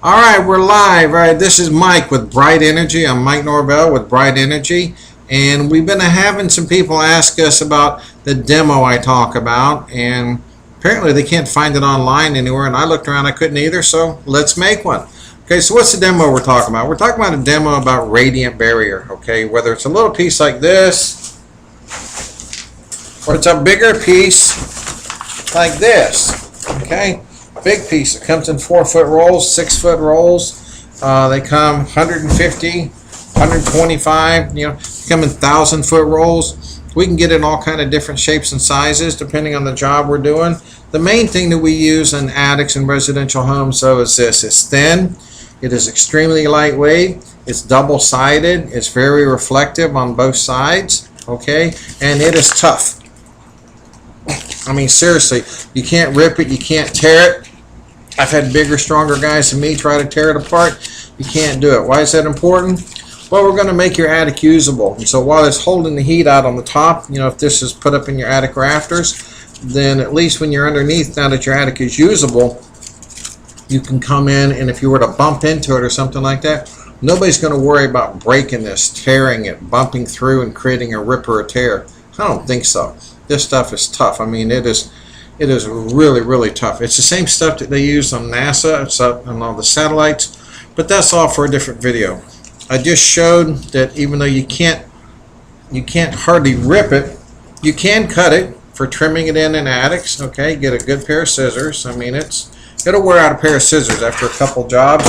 All right, we're live. All right, this is Mike with Bright Energy. I'm Mike Norvell with Bright Energy, and we've been having some people ask us about the demo I talk about, and apparently they can't find it online anywhere, and I looked around, I couldn't either, so let's make one. Okay, so what's the demo we're talking about? We're talking about a demo about radiant barrier, okay, whether it's a little piece like this, or it's a bigger piece like this, okay? Big piece. It comes in 4-foot rolls, 6-foot rolls. They come 150, 125, come in 1,000-foot rolls. We can get in all kind of different shapes and sizes depending on the job we're doing. The main thing that we use in attics and residential homes though is this. It's thin, it is extremely lightweight, it's double-sided, it's very reflective on both sides, okay, and it is tough. I mean, seriously, you can't rip it, you can't tear it. I've had bigger, stronger guys than me try to tear it apart. You can't do it. Why is that important? Well, we're going to make your attic usable. And so while it's holding the heat out on the top, if this is put up in your attic rafters, then at least when you're underneath, now that your attic is usable, you can come in, and if you were to bump into it or something like that, nobody's going to worry about breaking this, tearing it, bumping through and creating a rip or a tear. I don't think so. This stuff is tough. I mean, it is really, really tough. It's the same stuff that they use on NASA. It's up on all the satellites, but that's all for a different video. I just showed that even though you can't hardly rip it, you can cut it for trimming it in attics. Okay, get a good pair of scissors. I mean, it'll wear out a pair of scissors after a couple jobs,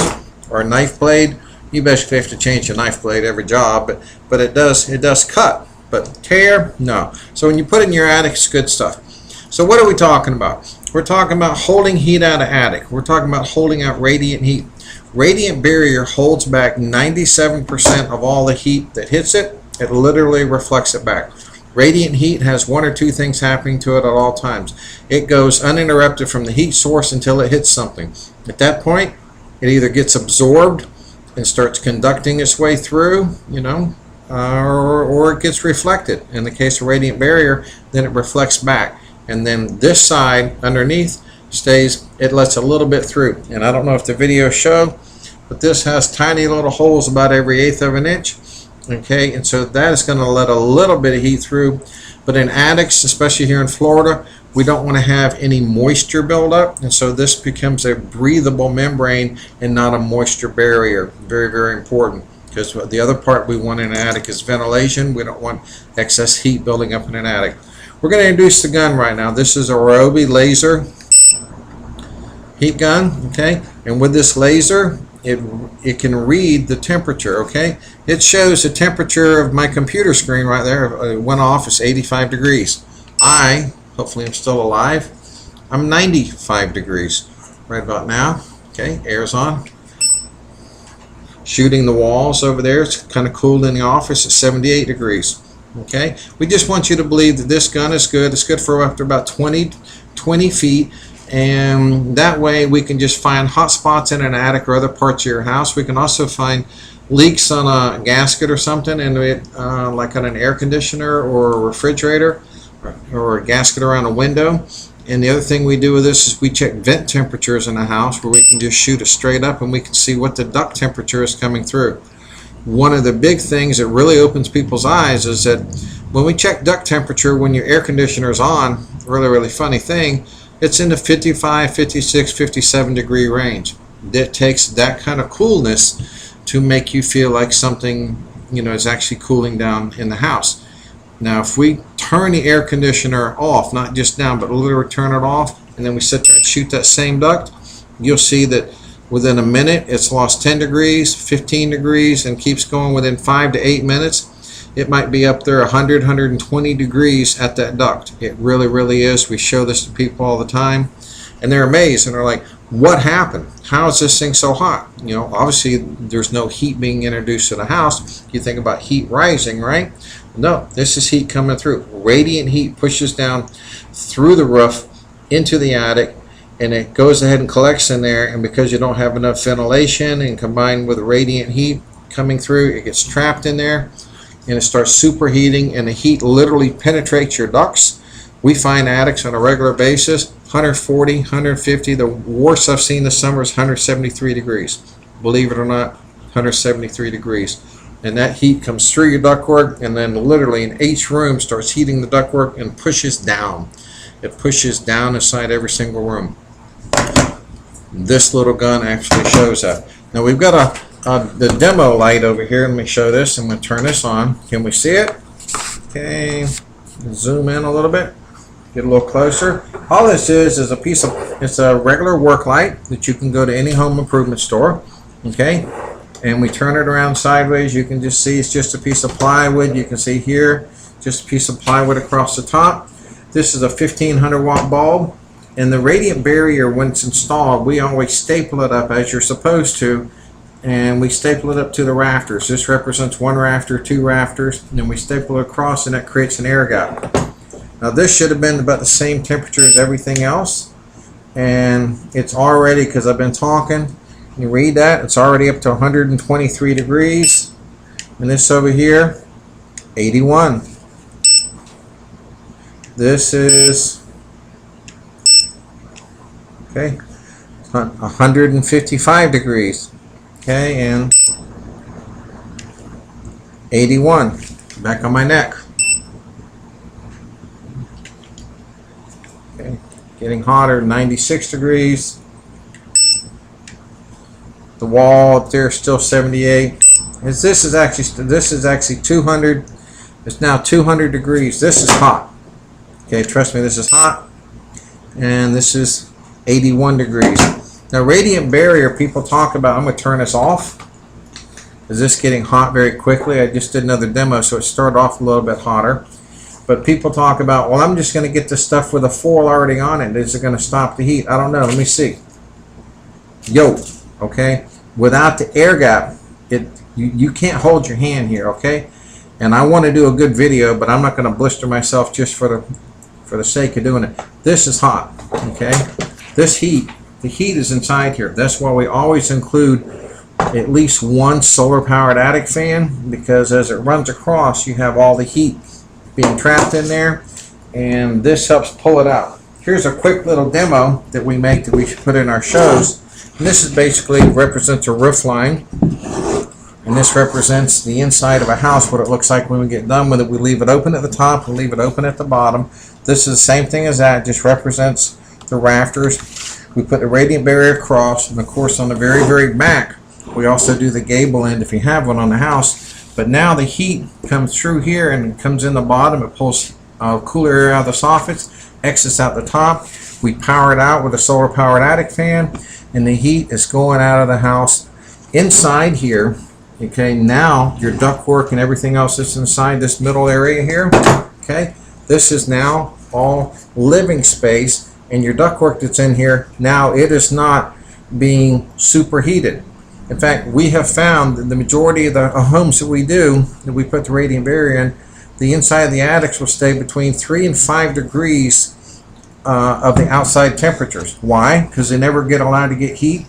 or a knife blade. You basically have to change your knife blade every job, but it does cut. But tear, no. So when you put it in your attic, it's good stuff. So what are we talking about? We're talking about holding heat out of attic. We're talking about holding out radiant heat. Radiant barrier holds back 97% of all the heat that hits it. It literally reflects it back. Radiant heat has one or two things happening to it at all times. It goes uninterrupted from the heat source until it hits something. At that point, it either gets absorbed and starts conducting its way through, or it gets reflected. In the case of radiant barrier, then it reflects back. And then this side underneath it lets a little bit through. And I don't know if the video showed, but this has tiny little holes about every 1/8 of an inch. Okay, and so that is going to let a little bit of heat through. But in attics, especially here in Florida, we don't want to have any moisture buildup. And so this becomes a breathable membrane and not a moisture barrier. Very, very important. Because the other part we want in an attic is ventilation. We don't want excess heat building up in an attic. We're going to introduce the gun right now. This is a Ryobi laser heat gun, okay? And with this laser, it can read the temperature, okay? It shows the temperature of my computer screen right there. It went off, it's 85 degrees. Hopefully I'm still alive, I'm 95 degrees right about now, okay? Air's on. Shooting the walls over there, it's kind of cool in the office at 78 degrees. Okay, we just want you to believe that this gun is good. It's good for up to about 20 feet, and that way we can just find hot spots in an attic or other parts of your house. We can also find leaks on a gasket or something, and like on an air conditioner or a refrigerator, or a gasket around a window. And the other thing we do with this is we check vent temperatures in a house, where we can just shoot it straight up and we can see what the duct temperature is coming through. One of the big things that really opens people's eyes is that when we check duct temperature when your air conditioner is on, really funny thing, it's in the 55, 56, 57 degree range. It takes that kind of coolness to make you feel like something is actually cooling down in the house. Now if we turn the air conditioner off, not just down, but literally turn it off, and then we sit there and shoot that same duct, you'll see that within a minute, it's lost 10 degrees, 15 degrees, and keeps going. Within 5 to 8 minutes, it might be up there 100, 120 degrees at that duct. It really is. We show this to people all the time, and they're amazed, and they're like, what happened? How is this thing so hot? Obviously, there's no heat being introduced to the house. You think about heat rising, right? No, this is heat coming through. Radiant heat pushes down through the roof into the attic, and it goes ahead and collects in there, and because you don't have enough ventilation and combined with radiant heat coming through, it gets trapped in there and it starts superheating, and the heat literally penetrates your ducts. We find attics on a regular basis 140, 150. The worst I've seen this summer is 173 degrees. Believe it or not, 173 degrees. And that heat comes through your ductwork, and then literally in each room starts heating the ductwork and pushes down. It pushes down inside every single room. This little gun actually shows that. Now we've got the demo light over here. Let me show this. I'm going to turn this on. Can we see it? Okay, zoom in a little bit. Get a little closer. All this is a piece of, it's a regular work light that you can go to any home improvement store. Okay, and we turn it around sideways. You can just see it's just a piece of plywood. You can see here, just a piece of plywood across the top. This is a 1500 watt bulb, and the radiant barrier, when it's installed, we always staple it up as you're supposed to, and we staple it up to the rafters. This represents one rafter, two rafters, and then we staple it across, and that creates an air gap. Now this should have been about the same temperature as everything else, and it's already, because I've been talking, you read that, it's already up to 123 degrees, and this over here, 81. This is, okay, 155 degrees, okay, and 81, back on my neck. Okay, getting hotter, 96 degrees. The wall up there is still 78. This is actually 200. It's now 200 degrees. This is hot. Okay, trust me, this is hot. And this is 81 degrees. Now, radiant barrier, people talk about. I'm going to turn this off. Is this getting hot very quickly? I just did another demo, so it started off a little bit hotter. But people talk about, well, I'm just going to get this stuff with a foil already on it. Is it going to stop the heat? I don't know. Let me see. Yo. Okay, without the air gap, you can't hold your hand here. Okay, and I want to do a good video, but I'm not going to blister myself just for the sake of doing it. This is hot. Okay, this heat, the heat is inside here. That's why we always include at least one solar powered attic fan, because as it runs across, you have all the heat being trapped in there, and this helps pull it out. Here's a quick little demo that we make that we should put in our shows. And this is basically represents a roof line, and this represents the inside of a house, what it looks like when we get done with it. We leave it open at the top and leave it open at the bottom. This is the same thing as that, just represents the rafters. We put the radiant barrier across, and of course on the very, very back, we also do the gable end if you have one on the house. But now the heat comes through here and comes in the bottom. It pulls cooler air out of the soffits, exits out the top. We power it out with a solar powered attic fan, and the heat is going out of the house inside here. Okay, now your ductwork and everything else that's inside this middle area here, okay, this is now all living space, and your ductwork that's in here, now it is not being superheated. In fact, we have found that the majority of the homes that we do, that we put the radiant barrier in, the inside of the attics will stay between 3 and 5 degrees of the outside temperatures. Why? Because they never get allowed to get heat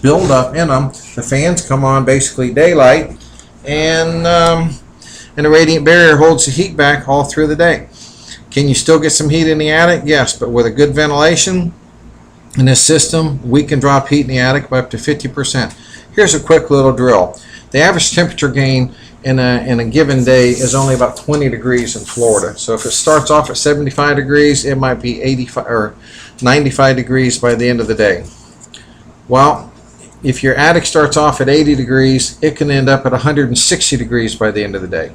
build up in them. The fans come on basically daylight, and the radiant barrier holds the heat back all through the day. Can you still get some heat in the attic? Yes, but with a good ventilation in this system, we can drop heat in the attic by up to 50%. Here's a quick little drill. The average temperature gain in a given day is only about 20 degrees in Florida. So if it starts off at 75 degrees, it might be 85 or 95 degrees by the end of the day. Well, if your attic starts off at 80 degrees, it can end up at 160 degrees by the end of the day.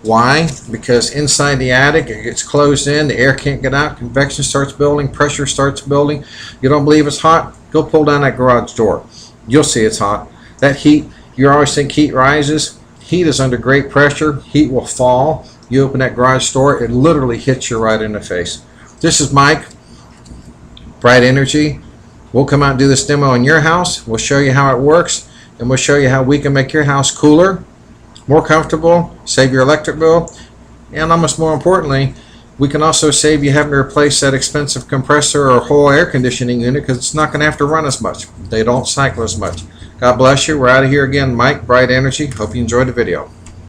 Why? Because inside the attic, it gets closed in, the air can't get out, convection starts building, pressure starts building. You don't believe it's hot? Go pull down that garage door. You'll see it's hot. That heat, you always think heat rises. Heat is under great pressure. Heat will fall. You open that garage door, it literally hits you right in the face. This is Mike, Bright Energy. We'll come out and do this demo in your house. We'll show you how it works, and we'll show you how we can make your house cooler, more comfortable, save your electric bill, and almost more importantly, we can also save you having to replace that expensive compressor or whole air conditioning unit, because it's not going to have to run as much. They don't cycle as much. God bless you. We're out of here again. Mike, Bright Energy. Hope you enjoyed the video.